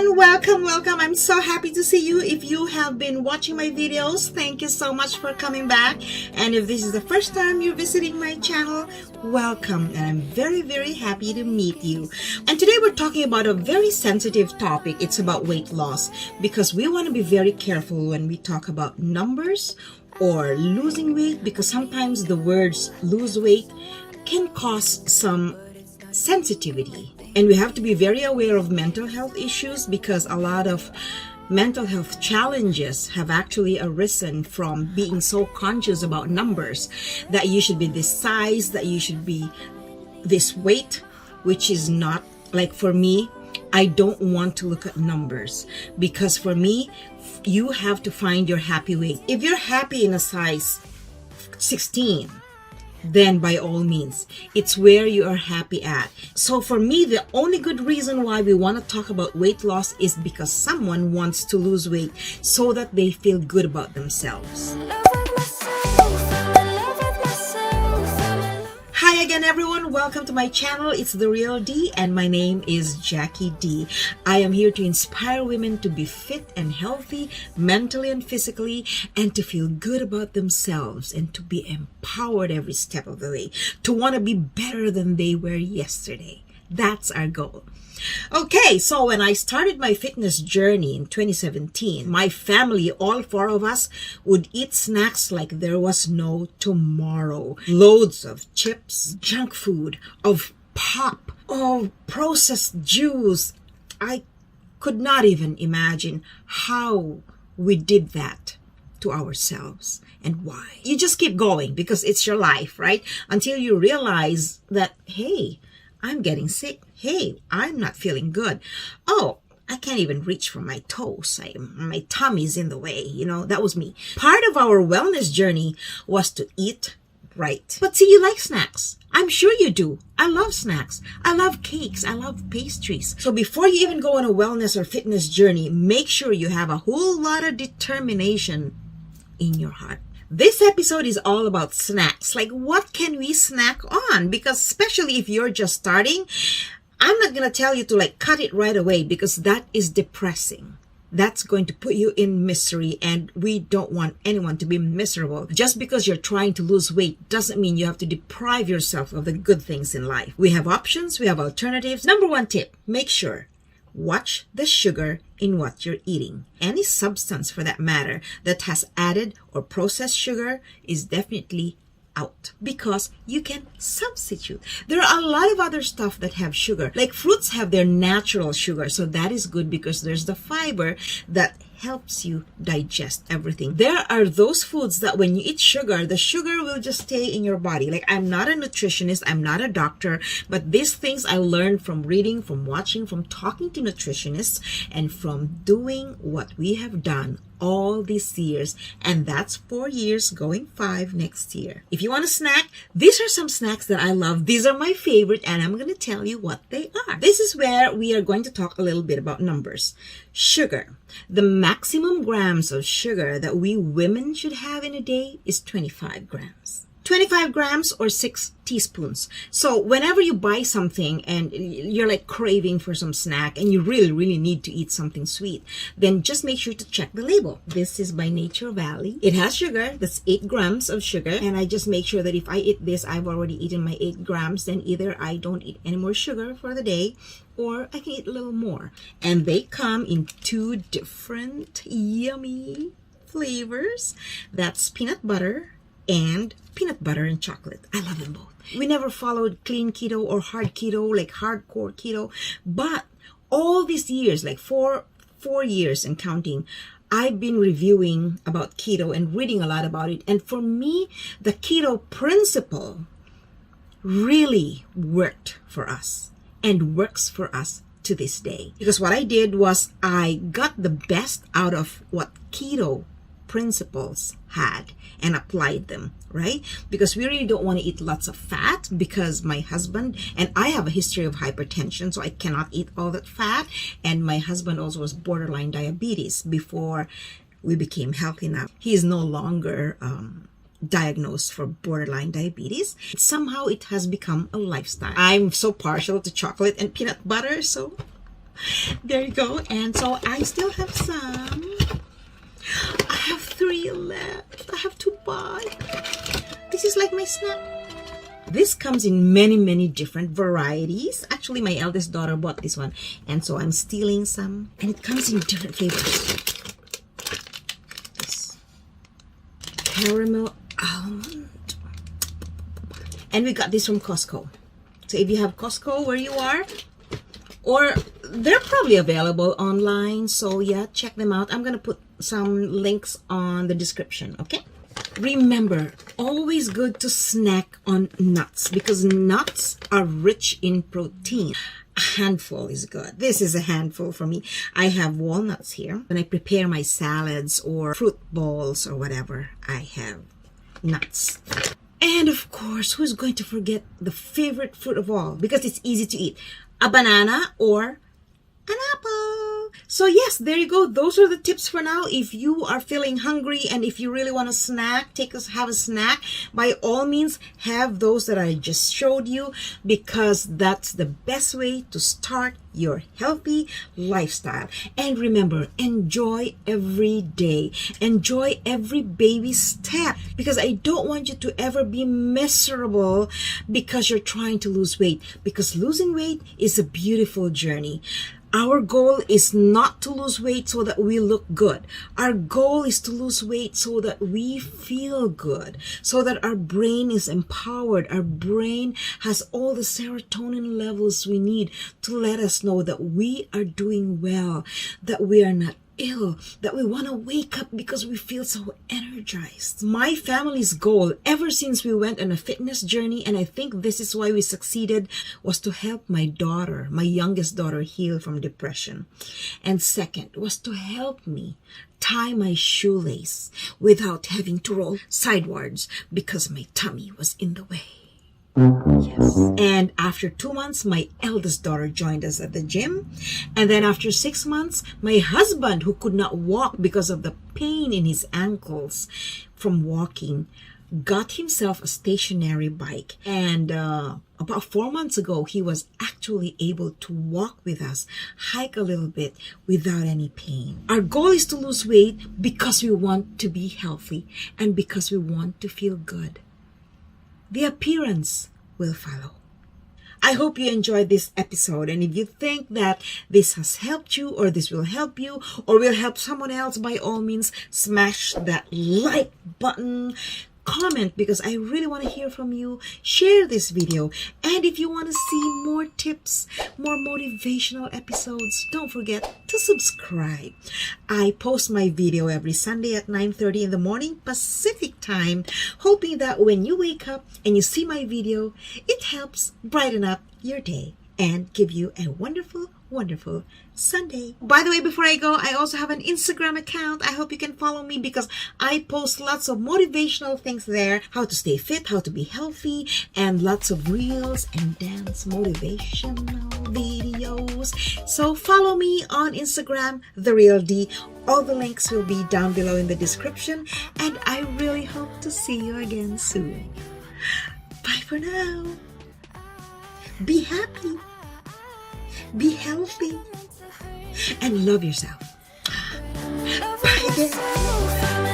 everyone, welcome. I'm so happy to see you. If you have been watching my videos, thank you so much for coming back. And if this is the first time you're visiting my channel, welcome. And I'm very happy to meet you. And today we're talking about a very sensitive topic. It's about weight loss, because we want to be very careful when we talk about numbers or losing weight, because sometimes the words lose weight can cause some sensitivity. And we have to be very aware of mental health issues, because a lot of mental health challenges have actually arisen from being so conscious about numbers, that you should be this size, that you should be this weight, which is not. Like for me, I don't want to look at numbers, because for me, you have to find your happy weight. If you're happy in a size 16, then by all means, it's where you are happy at. So for me, the only good reason why we want to talk about weight loss is because someone wants to lose weight so that they feel good about themselves. Hi again, everyone. Welcome to my channel. It's The Real D, and my name is Jackie D. I am here to inspire women to be fit and healthy, mentally and physically, and to feel good about themselves, and to be empowered every step of the way, to want to be better than they were yesterday. That's our goal. Okay, so when I started my fitness journey in 2017, my family, all four of us, would eat snacks like there was no tomorrow. Loads of chips, junk food, of pop, of processed juice. I could not even imagine how we did that to ourselves and why. You just keep going because it's your life, right? Until you realize that, hey, I'm getting sick. Hey, I'm not feeling good. Oh, I can't even reach for my toes. My tummy's in the way. You know, that was me. Part of our wellness journey was to eat right. But see, you like snacks. I'm sure you do. I love snacks. I love cakes. I love pastries. So before you even go on a wellness or fitness journey, make sure you have a whole lot of determination in your heart. This episode is all about snacks. Like, what can we snack on? Because especially if you're just starting, I'm not going to tell you to cut it right away, because that is depressing. That's going to put you in misery, and we don't want anyone to be miserable. Just because you're trying to lose weight doesn't mean you have to deprive yourself of the good things in life. We have options. We have alternatives. Number one tip, make sure watch the sugar in what you're eating. Any substance, for that matter, that has added or processed sugar is definitely out, because you can substitute. There are a lot of other stuff that have sugar. Like fruits have their natural sugar, so that is good because there's the fiber that helps you digest everything. There are those foods that when you eat sugar, the sugar will just stay in your body. Like, I'm not a nutritionist, I'm not a doctor, but these things I learned from reading, from watching, from talking to nutritionists, and from doing what we have done all these years, and that's 4 years going 5 next year. If you want a snack, these are some snacks that I love. These are my favorite, and I'm going to tell you what they are. This is where we are going to talk a little bit about numbers. Sugar. The maximum grams of sugar that we women should have in a day is 25 grams. 25 grams or 6 teaspoons. So whenever you buy something and you're craving for some snack and you really need to eat something sweet, then just make sure to check the label. This is by Nature Valley. It has sugar. That's 8 grams of sugar. And I just make sure that if I eat this, I've already eaten my 8 grams. Then either I don't eat any more sugar for the day, or I can eat a little more. And they come in 2 different yummy flavors. That's peanut butter and peanut butter and chocolate. I love them both. We never followed clean keto or hard keto, like hardcore keto, but all these years, like four years and counting, I've been reviewing about keto and reading a lot about it. And for me, the keto principle really worked for us and works for us to this day. Because what I did was I got the best out of what keto principles had and applied them, right? Because we really don't want to eat lots of fat, because my husband and I have a history of hypertension, so I cannot eat all that fat. And my husband also was borderline diabetes before we became healthy now. He is no longer diagnosed for borderline diabetes. Somehow it has become a lifestyle. I'm so partial to chocolate and peanut butter, so There you go. And so I still have some. I have 3 left. I have to buy. This is like my snack. This comes in many different varieties. Actually, my eldest daughter bought this one, and so I'm stealing some. And it comes in different flavors. This caramel almond. And we got this from Costco. So if you have Costco where you are, or they're probably available online, so yeah, check them out. I'm gonna put some links on the description, okay? Remember, always good to snack on nuts because nuts are rich in protein. A handful is good. This is a handful for me. I have walnuts here. When I prepare my salads or fruit bowls or whatever, I have nuts. And of course, who's going to forget the favorite fruit of all? Because it's easy to eat. A banana or an apple. So yes, there you go. Those are the tips for now. If you are feeling hungry and if you really want to snack, have a snack, by all means have those that I just showed you, because that's the best way to start your healthy lifestyle. And remember, enjoy every day. Enjoy every baby step, because I don't want you to ever be miserable because you're trying to lose weight, because losing weight is a beautiful journey. Our goal is not to lose weight so that we look good. Our goal is to lose weight so that we feel good, so that our brain is empowered. Our brain has all the serotonin levels we need to let us know that we are doing well, that we are not ill, that we want to wake up because we feel so energized. My family's goal ever since we went on a fitness journey, and I think this is why we succeeded, was to help my daughter, my youngest daughter, heal from depression. And second was to help me tie my shoelace without having to roll sidewards because my tummy was in the way. Yes. And after 2 months, my eldest daughter joined us at the gym. And then after 6 months, my husband, who could not walk because of the pain in his ankles from walking, got himself a stationary bike. And about 4 months ago, he was actually able to walk with us, hike a little bit without any pain. Our goal is to lose weight because we want to be healthy and because we want to feel good. The appearance will follow. I hope you enjoyed this episode, and if you think that this has helped you, or this will help you, or will help someone else, by all means, smash that like button. Comment, because I really want to hear from you. Share this video, and if you want to see more tips, more motivational episodes, don't forget to subscribe. I post my video every Sunday at 9:30 in the morning Pacific time, hoping that when you wake up and you see my video, it helps brighten up your day and give you a wonderful Sunday. By the way, before I go, I also have an Instagram account. I hope you can follow me because I post lots of motivational things there. How to stay fit, how to be healthy, and lots of reels and dance motivational videos. So follow me on Instagram, The Real D. All the links will be down below in the description. And I really hope to see you again soon. Bye for now. Be happy. Be healthy and love yourself. Bye again.